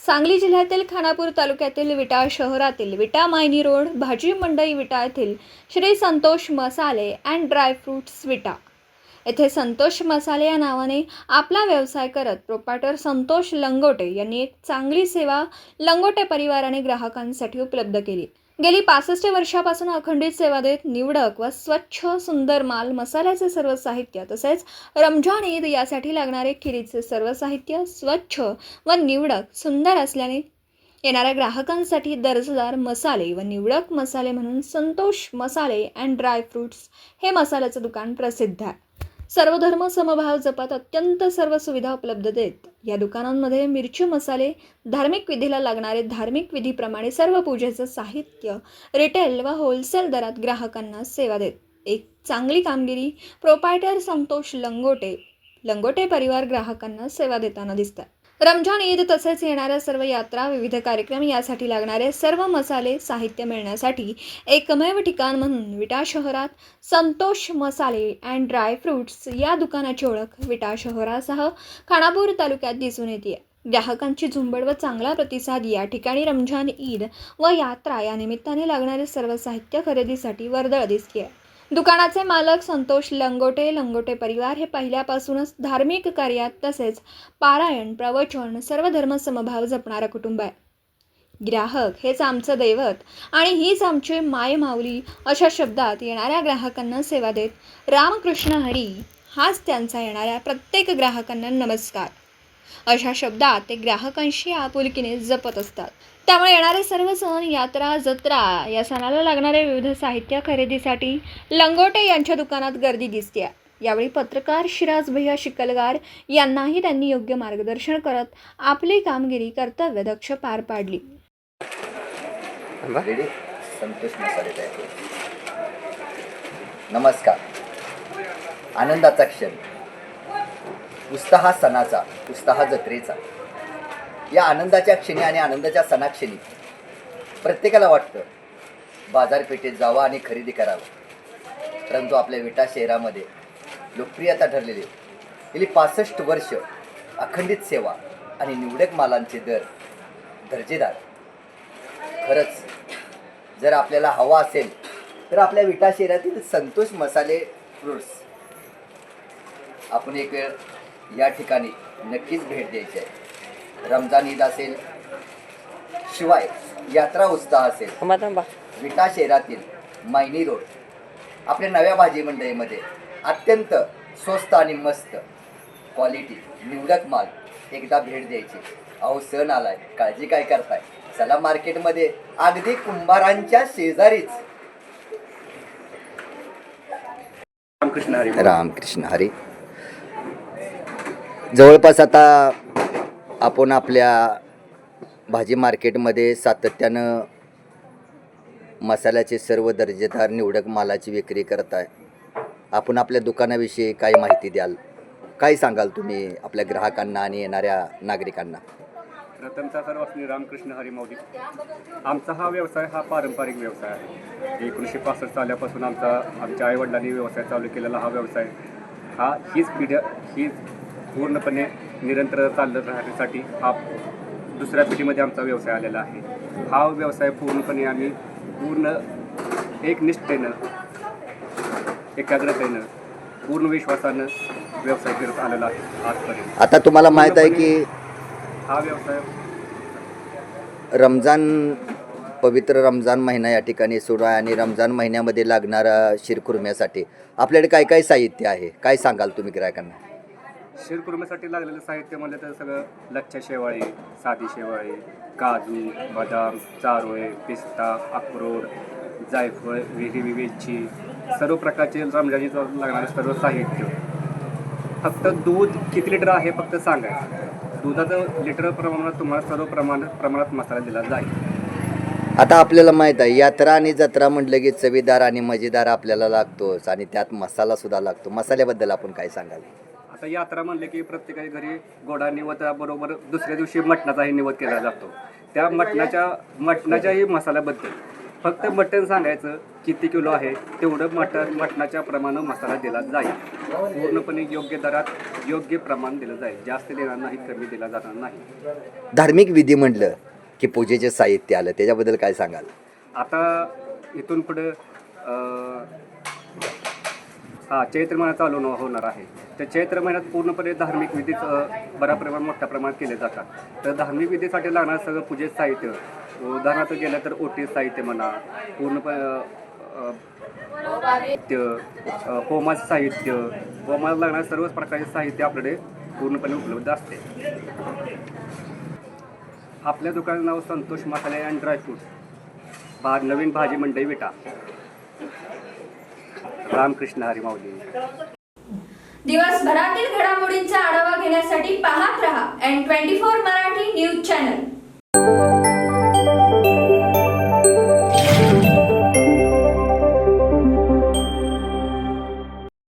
सांगली जिल्ह्यातील खानापूर तालुक्यातील विटा शहरातील विटा मायनी रोड भाजी मंडई विटा येथील श्री संतोष मसाले अँड ड्रायफ्रूट्स विटा येथे संतोष मसाले या नावाने आपला व्यवसाय करत प्रोप्रायटर संतोष लंगोटे यांनी एक चांगली सेवा लंगोटे परिवाराने ग्राहकांसाठी उपलब्ध केली। गेली 65 वर्षापासून अखंडित सेवा देत निवडक व स्वच्छ सुंदर माल, मसाल्याचे सर्व साहित्य तसेच रमजान ईद यासाठी लागणारे खिरीचे सर्व साहित्य स्वच्छ व निवडक सुंदर असल्याने येणाऱ्या ग्राहकांसाठी दर्जेदार मसाले व निवडक मसाले म्हणून संतोष मसाले अँड ड्रायफ्रूट्स हे मसाल्याचे दुकान प्रसिद्ध आहे। सर्व धर्म समभाव जपत अत्यंत सर्व सुविधा उपलब्ध देत या दुकानांमध्ये मिरची मसाले, धार्मिक विधीला लागणारे धार्मिक विधीप्रमाणे सर्व पूजेचं साहित्य रिटेल व होलसेल दरात ग्राहकांना सेवा देत एक चांगली कामगिरी प्रोप्रायटर संतोष लंगोटे परिवार ग्राहकांना सेवा देताना दिसतात। रमजान ईद तसेच येणाऱ्या सर्व यात्रा, विविध कार्यक्रम यासाठी लागणारे सर्व मसाले साहित्य मिळण्यासाठी एकमेव ठिकाण म्हणून विटा शहरात संतोष मसाले अँड ड्रायफ्रूट्स या दुकानाची ओळख विटा शहरासह खानापूर तालुक्यात दिसून येते। ग्राहकांची झुंबड व चांगला प्रतिसाद या ठिकाणी रमजान ईद व यात्रा या निमित्ताने लागणारे सर्व साहित्य खरेदीसाठी वर्दळ दिसते। दुकानाचे मालक संतोष लंगोटे परिवार हे पहिल्यापासूनच धार्मिक कार्यात तसेच पारायण, प्रवचन, सर्व धर्म समभाव जपणारा कुटुंब आहे। ग्राहक हेच आमचं दैवत आणि हीच आमची माय माऊली अशा शब्दात येणाऱ्या ग्राहकांना सेवा देत रामकृष्ण हरी हाच त्यांचा येणाऱ्या प्रत्येक ग्राहकांना नमस्कार अशा शब्दात ते ग्राहकांशी आपुलकीने जपत असतात। त्यामुळे येणारे सर्व सण, यात्रा, जत्रा या सणाला लागणारे विविध साहित्य खरेदीसाठी लंगोटे यांच्या दुकानात गर्दी दिसते। यावेळी पत्रकार शिराज भैया शिकलगार यांनाही त्यांनी योग्य मार्गदर्शन करत आपली कामगिरी कर्तव्यदक्ष पार पाडली। संतोष मसाले नमस्कार। आनंदाचा क्षण, उत्साह सणाचा, उत्साह जत्रेचा, या आनंदाच्या क्षणी आणि आनंदाच्या सणाक्षणी प्रत्येकाला वाटतं बाजारपेठेत जावं आणि खरेदी करावं, परंतु आपल्या विटा शहरामध्ये लोकप्रियता ठरलेली गेली 65 वर्ष अखंडित सेवा आणि निवडक मालांचे दर दर्जेदार। खरंच जर आपल्याला हवा असेल तर आपल्या विटा शहरातील संतोष मसाले फ्रूट्स आपण एक वेळ या ठिकाणी नक्कीच भेट द्यायची आहे। रमजान ईद असेल, शिवाय यात्रा उत्साह असेल, विटा शहरातील मायनी रोड आपल्या नव्या भाजी मंडईमध्ये अत्यंत स्वस्त आणि मस्त क्वालिटी निवडक माल एकदा भेट द्यायची। अहो सण आलाय, काळजी काय करताय? चला मार्केटमध्ये, अगदी कुंभारांच्या शेजारीच। रामकृष्ण हरी। जवळपास आता आपण आपल्या भाजी मार्केटमध्ये सातत्यानं मसाल्याचे सर्व दर्जेदार निवडक मालाची विक्री करत आहे। आपण आपल्या दुकानाविषयी काही माहिती द्याल? काय सांगाल तुम्ही आपल्या ग्राहकांना आणि येणाऱ्या नागरिकांना? प्रथमतः सर्वांनी रामकृष्ण हरी माऊली। आमचा हा व्यवसाय हा पारंपरिक व्यवसाय आहे। 1965 सालापासून आमच्या आईवडिलांनी व्यवसाय चालू केलेला हा व्यवसाय हीच पूर्णपणे निरंतर चालत राहण्यासाठी हा दुसऱ्या पिढीमध्ये आमचा व्यवसाय आलेला आहे। हा व्यवसाय पूर्णपणे आम्ही एक निष्ठेनं, एकाग्रतेनं, पूर्ण विश्वासानं व्यवसाय करत आलेला आहे आजपर्यंत। आता तुम्हाला माहीत आहे की हा व्यवसाय पवित्र रमजान महिना या ठिकाणी सुरू आहे आणि रमजान महिन्यामध्ये लागणारा शिरखुर्म्यासाठी आपल्याकडे काय काय साहित्य आहे? काय सांगाल तुम्ही ग्राहकांना? शिरखुर्म्यासाठी लागलेलं साहित्य म्हणलं तर सगळं लच्छा शेवाळी, साधी शेवाळी, काजू, बदाम, चारोळे, पिस्ता, अक्रोड, जायफळ, वेलची, सर्व प्रकारचे रमजानीचं लागणारे सर्व साहित्य। फक्त दूध किती लिटर आहे फक्त सांगायचं। दुधाचं लिटर प्रमाणात तुम्हाला सर्व प्रमाणात मसाला दिला जाईल। आता आपल्याला माहीत आहे यात्रा आणि जत्रा म्हटलं की चवीदार आणि मजेदार आपल्याला लागतोच आणि त्यात मसाला सुद्धा लागतो। मसाल्याबद्दल आपण काय सांगाल? आता यात्रा म्हणले की प्रत्येकाच्या घरी गोडा निवदाबरोबर दुसऱ्या दिवशी मटणाचाही निवद केला जातो। त्या मटणाच्याही मसाल्याबद्दल फक्त मटण सांगायचं किती किलो आहे तेवढं मटणाच्या प्रमाणे मसाला दिला जाईल. पूर्णपणे योग्य दरात योग्य प्रमाण दिलं जाईल. जास्त देणार नाही, कमी दिला जाणार नाही. धार्मिक विधी म्हटलं की पूजेचे साहित्य आलं, त्याच्याबद्दल काय सांगाल? आता इथून पुढं चैत्र महिना चालू होणार आहे. तर चैत्र महिन्यात पूर्णपणे धार्मिक विधीच बऱ्या प्रमाणात मोठ्या प्रमाणात केले जातात. तर धार्मिक विधीसाठी लागणारं सगळं पूजेचं साहित्य, उदाहरणार्थ गेलं तर ओटी साहित्य म्हणा, पूर्णपणे होमाचं साहित्य, होमाला लागणारं सर्वच प्रकारचे साहित्य आपल्याकडे पूर्णपणे उपलब्ध असते. आपल्या दुकानाचं नाव संतोष मसाले अँड ड्रायफ्रूट्स, नवीन भाजी मंडई विटा. रामकृष्ण हरी माऊली. दिवसभरातील घडामोडींचा आढावा घेण्यासाठी पाहत रहा N24 मराठी न्यूज चॅनल.